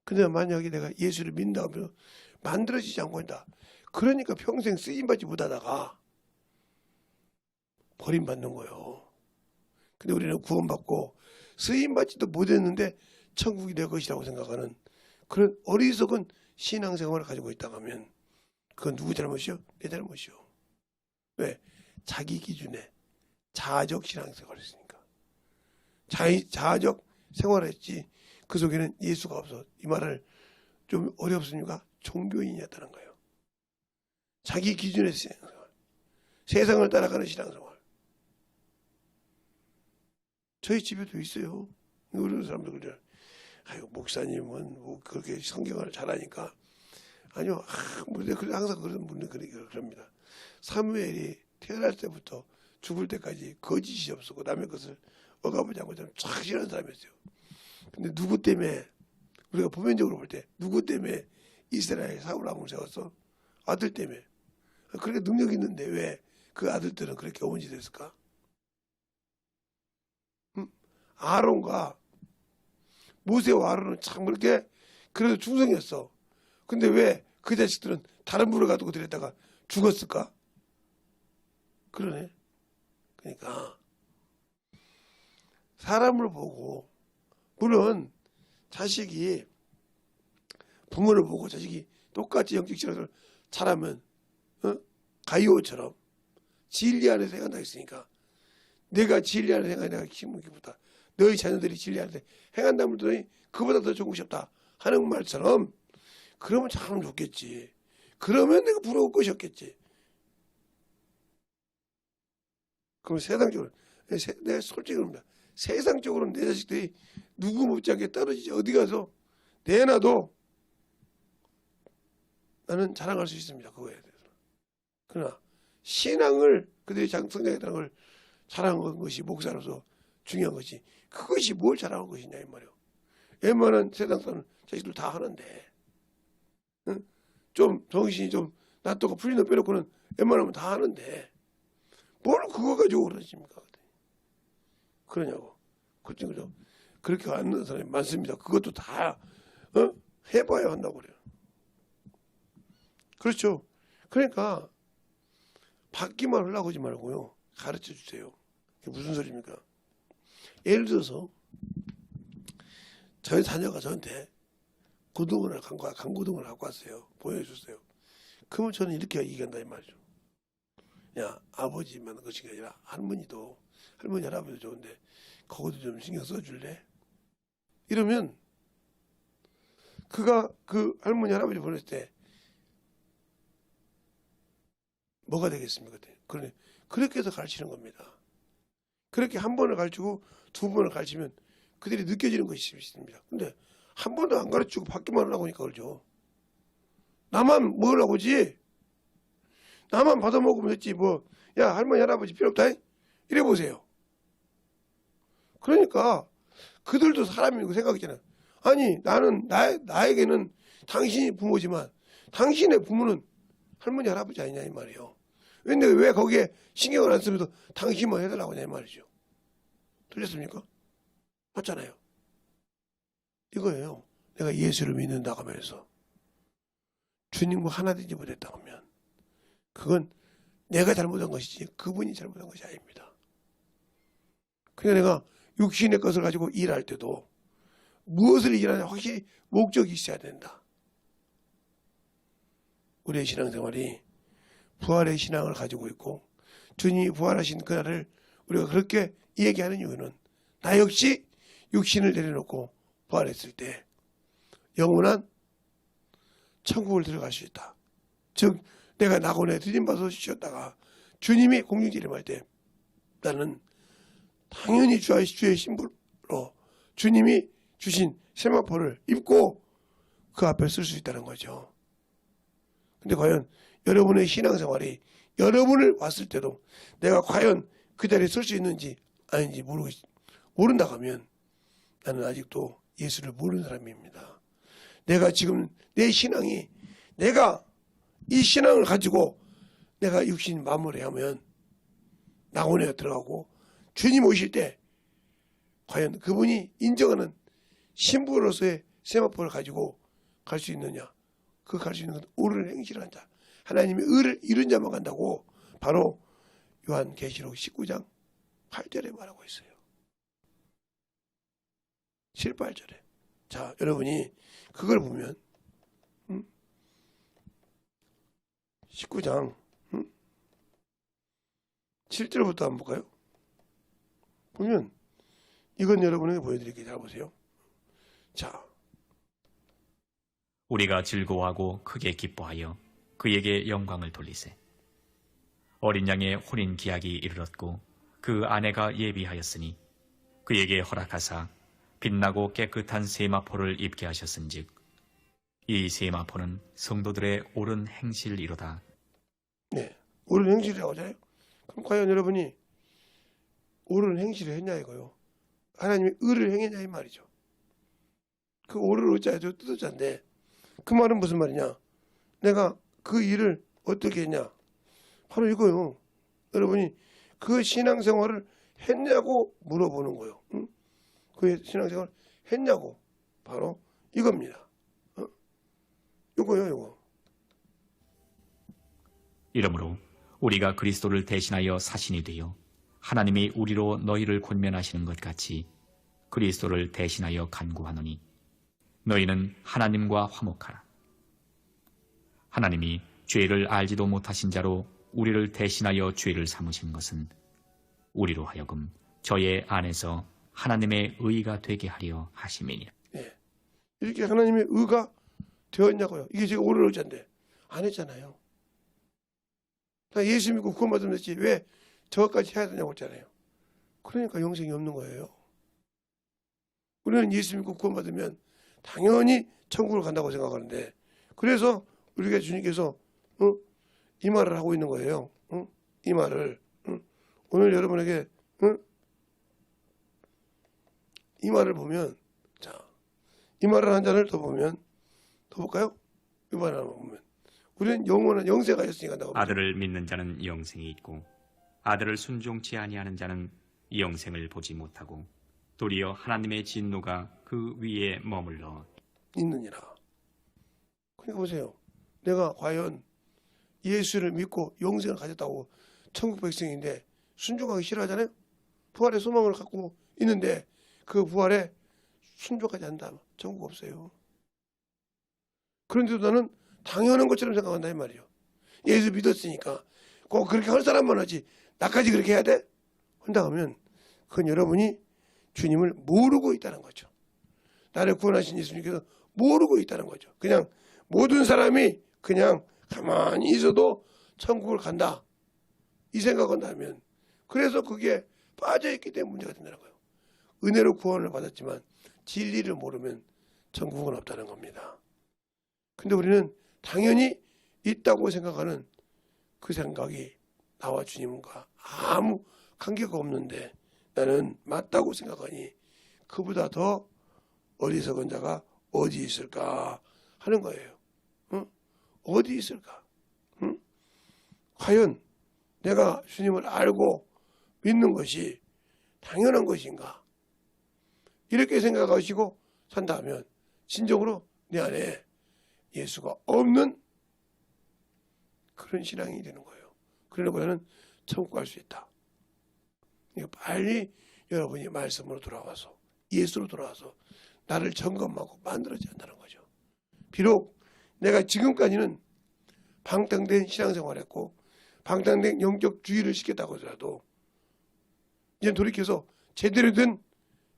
Speaker 1: 근데 만약에 내가 예수를 믿는다고 하면 만들어지지 않고 있다. 그러니까 평생 쓰임받지 못하다가 버림받는 거예요. 근데 우리는 구원받고 쓰임받지도 못했는데 천국이 내 것이라고 생각하는 그런 어리석은 신앙생활을 가지고 있다고 하면 그건 누구 잘못이요? 내 잘못이요. 왜? 자기 기준에 자아적 신앙생활을 했으니까. 자아적 생활을 했지 그 속에는 예수가 없어. 이 말을 좀 어렵습니까? 종교인이었다는 거예요. 자기 기준의 신앙생활. 세상을 따라가는 신앙생활. 저희 집에도 있어요. 우리 사람들 그래. 아유 목사님은 뭐 그렇게 성경을 잘하니까 아니요. 항상 그런 분들 그럽니다. 사무엘이 태어날 때부터 죽을 때까지 거짓이 없었고 남의 것을 억압하지 않고 좀 착실한 사람이었어요. 근데 누구 때문에 우리가 보면적으로 볼 때 누구 때문에 이스라엘 사울 왕을 세웠어? 아들 때문에. 그렇게 능력 있는데 왜 그 아들들은 그렇게 어머니 됐을까? 아론과 모세와 아론은 참 그렇게 그래도 충성했어. 근데 왜 그 자식들은 다른 물을 가지고 들였다가 죽었을까? 그러네. 그러니까 사람을 보고 물론 자식이 부모를 보고 자식이 똑같이 영적 신앙을 잘하면 가이오처럼 진리 안에서 행한다 했으니까 내가 진리 안에서 행하니 내가 힘을 기쁘다. 너희 자녀들이 진리 안에서 행한다면 너희 그보다 더 좋은 것이 없다 하는 말처럼 그러면 참 좋겠지. 그러면 내가 부러울 것이 없겠지. 그럼 세상적으로 내가 솔직히 그럽니다. 세상적으로는 내 자식들이 누구 못지않게 떨어지지 어디 가서 내놔도 나는 자랑할 수 있습니다. 그거에 대해서. 그러나 신앙을 그들이 성장했다는 걸 자랑한 것이 목사로서 중요한 것이 그것이 뭘 자랑한 것이냐 이 말이에요. 웬만한 세상 사람 자식들 다 하는데 좀 정신이 좀 놔두고 풀리는 거 빼놓고는 웬만하면 다 하는데 뭘 그거 가지고 그러십니까? 그러냐고. 그죠? 그렇게 하는 사람이 많습니다. 그것도 다 해봐야 한다고 그래요. 그렇죠. 그러니까 받기만 하려고 하지 말고요. 가르쳐 주세요. 그게 무슨 소리입니까? 예를 들어서 저희 자녀가 저한테 고등어를 강고등어를 갖고 왔어요. 보여줬어요. 그러면 저는 이렇게 얘기한다 이 말이죠. 야 아버지만 것이 아니라 할머니도 할머니 할아버지도 좋은데 거기도 좀 신경 써줄래? 이러면 그가 그 할머니 할아버지 보냈을 때 뭐가 되겠습니까? 그러네. 그렇게 해서 가르치는 겁니다. 그렇게 한 번을 가르치고 두 번을 가르치면 그들이 느껴지는 것이 있습니다. 근데 한 번도 안 가르치고 받기만 하려고 하니까 그러죠. 나만 먹으려고 하지. 나만 받아먹으면 됐지 뭐. 야 할머니 할아버지 필요 없다. 이래 보세요. 그러니까 그들도 사람이고 생각이잖아요. 아니 나는 나에게는 당신이 부모지만 당신의 부모는 할머니 할아버지 아니냐 이 말이에요. 근데 왜 거기에 신경을 안 쓰면서 당신만 해달라고 하냐 이 말이죠. 들렸습니까? 맞잖아요. 이거예요. 내가 예수를 믿는다고 하면서 주님과 하나 되지 못했다고 하면 그건 내가 잘못한 것이지 그분이 잘못한 것이 아닙니다. 그러니까 내가 육신의 것을 가지고 일할 때도 무엇을 일하냐 확실히 목적이 있어야 된다. 우리의 신앙생활이 부활의 신앙을 가지고 있고 주님이 부활하신 그날을 우리가 그렇게 얘기하는 이유는 나 역시 육신을 내려놓고 부활했을 때 영원한 천국을 들어갈 수 있다. 즉 내가 낙원에 들림받아서 쉬었다가 주님이 공중지림할 때 나는 당연히 주의 신부로 주님이 주신 세마포를 입고 그 앞에 쓸 수 있다는 거죠. 근데 과연 여러분의 신앙생활이 여러분을 왔을 때도 내가 과연 그 자리에 설 수 있는지 아닌지 모른다 하면 나는 아직도 예수를 모르는 사람입니다. 내가 지금 내 신앙이 내가 이 신앙을 가지고 내가 육신 마무리하면 낙원에 들어가고 주님 오실 때 과연 그분이 인정하는 신부로서의 세마포를 가지고 갈 수 있느냐? 그 갈 수 있는 건 옳은 행실을 한 자, 하나님의 의를 이룬 자만 간다고 바로 요한계시록 19장 8절에 말하고 있어요. 7, 8절에. 자, 여러분이 그걸 보면 19장 7절부터 한번 볼까요? 보면 이건 여러분에게 보여드릴게요. 잘 보세요. 자,
Speaker 2: 우리가 즐거워하고 크게 기뻐하여 그에게 영광을 돌리세. 어린 양의 혼인 기약이 이르렀고 그 아내가 예비하였으니 그에게 허락하사 빛나고 깨끗한 세마포를 입게 하셨은즉 이 세마포는 성도들의 옳은 행실이로다.
Speaker 1: 네, 옳은 행실이라고 하잖아요. 그럼 과연 여러분이 옳은 행실을 했냐 이거요. 하나님의 의를 행했냐 이 말이죠. 그 옳을 의자에도 뜻자인데 그 말은 무슨 말이냐? 내가 그 일을 어떻게 했냐? 바로 이거요. 여러분이 그 신앙생활을 했냐고 물어보는 거예요. 응? 그 신앙생활을 했냐고 바로 이겁니다. 이거요, 이거.
Speaker 2: 이러므로 우리가 그리스도를 대신하여 사신이 되어 하나님이 우리로 너희를 권면하시는 것 같이 그리스도를 대신하여 간구하노니 너희는 하나님과 화목하라. 하나님이 죄를 알지도 못하신 자로 우리를 대신하여 죄를 삼으신 것은 우리로 하여금 저의 안에서 하나님의 의가 되게 하려 하심이니라.
Speaker 1: 네. 이렇게 하나님의 의가 되었냐고요. 이게 지금 옳은 의자인데 안 했잖아요. 나 예수 믿고 구원받으면 됐지 왜 저것까지 해야 되냐고 했잖아요. 그러니까 영생이 없는 거예요. 우리는 예수 믿고 구원받으면 당연히 천국을 간다고 생각하는데 그래서 우리가 주님께서 이 말을 하고 있는 거예요. 이 말을 오늘 여러분에게 이 말을 보면 자, 이 말을 한 잔을 더 보면 더 볼까요? 이 말을 보면 우리는 영원한 영생가 있으니 간다고.
Speaker 2: 아들을 믿는 자는 영생이 있고 아들을 순종치 아니하는 자는 영생을 보지 못하고 도리어 하나님의 진노가 그 위에 머물러
Speaker 1: 있느니라. 그러니까 보세요. 내가 과연 예수를 믿고 영생을 가졌다고 천국 백성인데 순종하기 싫어하잖아요. 부활의 소망을 갖고 있는데 그 부활에 순종하지 않는다. 천국 없어요. 그런데도 나는 당연한 것처럼 생각한다 이 말이에요. 예수 믿었으니까 꼭 그렇게 할 사람만 하지 나까지 그렇게 해야 돼? 한다 하면 그건 여러분이 주님을 모르고 있다는 거죠. 나를 구원하신 예수님께서 모르고 있다는 거죠. 그냥 모든 사람이 그냥 가만히 있어도 천국을 간다. 이 생각한다면 그래서 그게 빠져있기 때문에 문제가 된다는 거예요. 은혜로 구원을 받았지만 진리를 모르면 천국은 없다는 겁니다. 근데 우리는 당연히 있다고 생각하는 그 생각이 나와 주님과 아무 관계가 없는데 나는 맞다고 생각하니 그보다 더 어리석은 자가 어디 있을까 하는 거예요. 어디 있을까? 과연 내가 주님을 알고 믿는 것이 당연한 것인가? 이렇게 생각하시고 산다면 진정으로 내 안에 예수가 없는 그런 신앙이 되는 거예요. 그러려고 나는 천국 갈 수 있다. 그러니까 빨리 여러분이 말씀으로 돌아와서 예수로 돌아와서 나를 점검하고 만들어져야 한다는 거죠. 비록 내가 지금까지는 방탕된 신앙생활을 했고 방탕된 영적 주의를 시켰다고 하더라도 이제 돌이켜서 제대로 된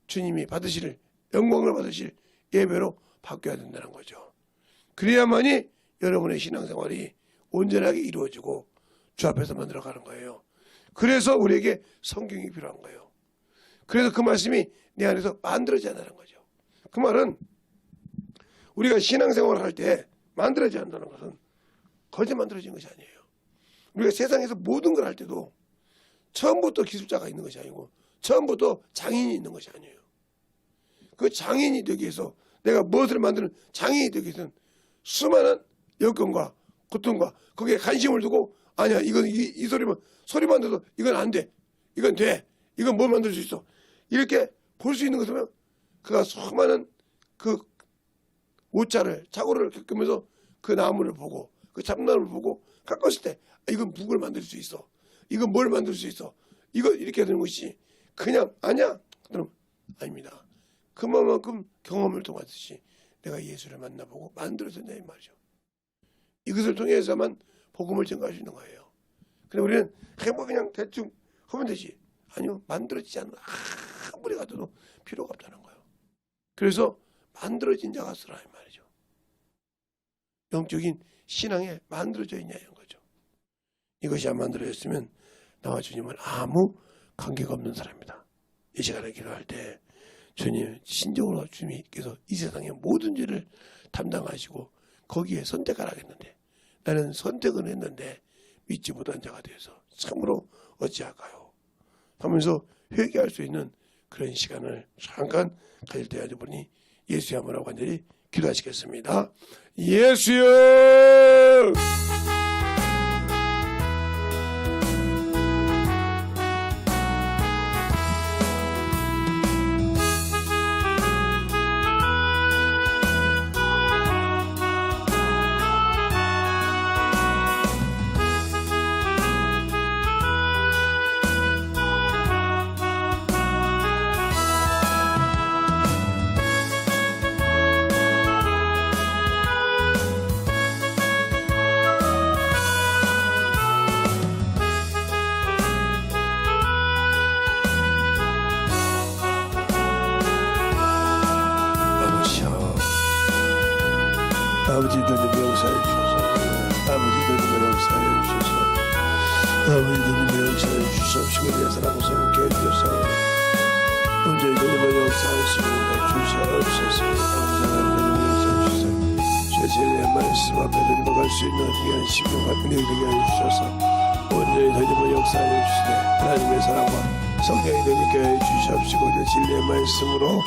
Speaker 1: 주님이 받으실 영광을 받으실 예배로 바뀌어야 된다는 거죠. 그래야만이 여러분의 신앙생활이 온전하게 이루어지고 주 앞에서 만들어가는 거예요. 그래서 우리에게 성경이 필요한 거예요. 그래서 그 말씀이 내 안에서 만들어져야 하는 거죠. 그 그 말은 우리가 신앙생활을 할 때 만들어져야 한다는 것은 거기서 만들어진 것이 아니에요. 우리가 세상에서 모든 걸 할 때도 처음부터 기술자가 있는 것이 아니고 처음부터 장인이 있는 것이 아니에요. 그 장인이 되기 위해서 내가 무엇을 만드는 장인이 되기 위해서는 수많은 여건과 고통과 거기에 관심을 두고 아니야 이건 이 소리만 들어도 이건 안 돼. 이건 돼. 이건 뭘 만들 수 있어. 이렇게 볼 수 있는 것은 그가 수많은 그 오차를 착오를 겪으면서 그 나무를 보고 그 참나무를 보고 가까웠을 때 이건 북을 만들 수 있어. 이건 뭘 만들 수 있어. 이거 이렇게 되는 것이 그냥 아니야. 그럼 아닙니다. 그만큼 경험을 통하듯이 내가 예수를 만나보고 만들어졌냐 이 말이죠. 이것을 통해서만 복음을 전가할 수 있는 거예요. 근데 우리는 뭐 그냥 대충 하면 되지. 아니요. 만들어지지 않는 아무리 가도 필요가 없다는 거예요. 그래서 만들어진 자가 쓰라 이 말이죠. 영적인 신앙에 만들어져 있냐 이런 거죠. 이것이 안 만들어졌으면 나와 주님은 아무 관계가 없는 사람입니다. 이 시간에 기도할 때 주님 신적으로 주님께서 이 세상의 모든 죄를 담당하시고 거기에 선택을 하겠는데 나는 선택은 했는데 믿지 못한 자가 되어서 참으로 어찌할까요? 하면서 회개할 수 있는 그런 시간을 잠깐 가질 때 여러분이 예수의 한번 하고 간절히 기도하시겠습니다. 예수여! 아버지 하나님 역사해 주셔서 아버지 하나님 역사해 주셔서 아버지 하나님 역사해 주시옵시고 내 사랑 고생케 해주셔서 먼저 하나님 역사하시고 주시옵소서. 아버지 하나님 역사해 주셔서 제일의 말씀 앞에 드리고 수 있는 귀한 심령과 은혜를 되게 해주셔서 온전히 하나님의 역사해 주시되 하나님의 사랑과 성령이 되게 해주시옵시고 진리의 말씀으로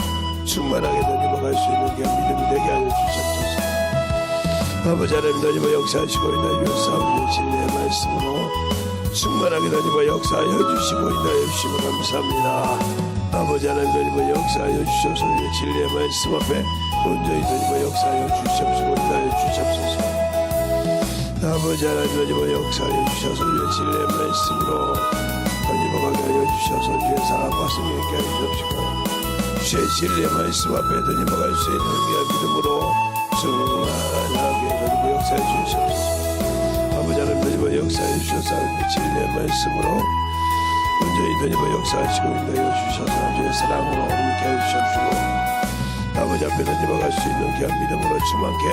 Speaker 1: 충만하게 다니며 수 있는 귀한 믿음이 되게 하여 주시옵소서. 아버지 하나님 다니며 역사하시고 있는 유사하는 진리의 말씀으로 충만하게 다니며 역사하여 주시고 인하여 주시고 감사합니다. 아버지 하나님 다니며 역사하여 주셔서 진리의 말씀 앞에 온전히 다니며 역사하여 주시옵시고 인하여 주시옵소서. 아버지 하나님 다니며 역사하여 주셔서 진리의 말씀으로 다니며 가게 하여 주셔서 주의 사랑과 성령이 있게 하여 주시옵시고 주의 진리의 말씀 앞에 다니며 갈 수 있는 귀한 믿음으로 충만하게 다니며 역사해 주시옵소서. 아버지 하나님 다니며 역사해 주셔서 진리의 말씀으로 온전히 다니며 역사하시고 인도하여 주셔서 주의 사랑으로 함께 해 주시옵시고 아버지 앞에 다니며 갈 수 있는 귀한 믿음으로 충만케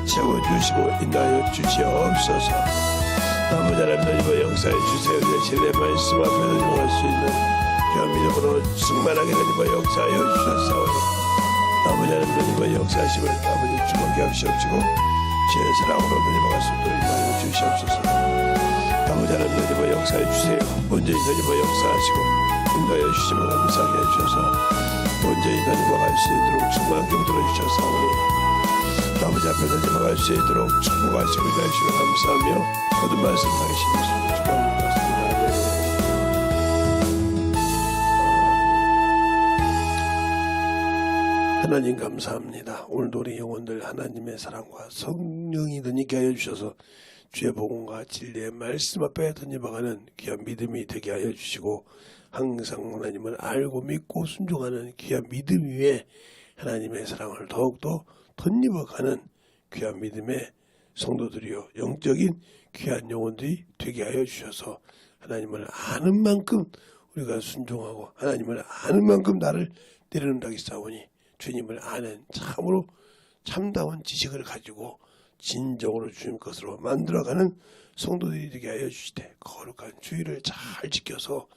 Speaker 1: 채워주시고 인도하여 주시옵소서. 아버지 하나님 다니며 역사해 주세요. 진리의 말씀 앞에 다니며 갈 수 있는 귀한 믿음으로 충만하게 다니며 역사하여 주셨사오니 아버지 하나님 다니며 역사하심을 아버지 주목해 하시옵시고 주의 사랑으로 다니며 갈 수 있도록 인도하여 주시옵소서. 아버지 하나님 다니며 역사해 주세요. 온전히 다니며 역사하시고 인도하여 주시면 감사하게 해주셔서 온전히 다니며 갈 수 있도록 충만하게 들어주셨사오니 아버지 앞에 다니며 갈 수 있도록 축복하시고 인도하여 주시면 감사하며 모든 말씀 하시는 예수님 축복합니다. 하나님 감사합니다. 오늘도 우리 영혼들 하나님의 사랑과 성령이 던지게 하여 주셔서 주의 복음과 진리의 말씀 앞에 던져가는 귀한 믿음이 되게 하여 주시고 항상 하나님을 알고 믿고 순종하는 귀한 믿음 위에 하나님의 사랑을 더욱더 던져가는 귀한 믿음의 성도들이요 영적인 귀한 영혼들이 되게 하여 주셔서 하나님을 아는 만큼 우리가 순종하고 하나님을 아는 만큼 나를 내려놓는다기 싸우니 주님을 아는 참으로 참다운 지식을 가지고 진정으로 주님 것으로 만들어가는 성도들이 되게 하여 주시되 거룩한 주의를 잘 지켜서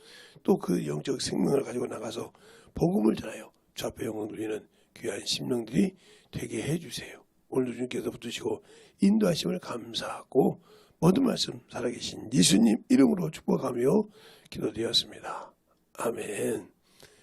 Speaker 1: 또 그 영적 생명을 가지고 나가서 복음을 전하여 주 앞에 영광 돌리는 귀한 심령들이 되게 해주세요. 오늘도 주님께서 붙드시고 인도하심을 감사하고 모든 말씀 살아계신 예수님 이름으로 축복하며 기도드렸습니다. 아멘.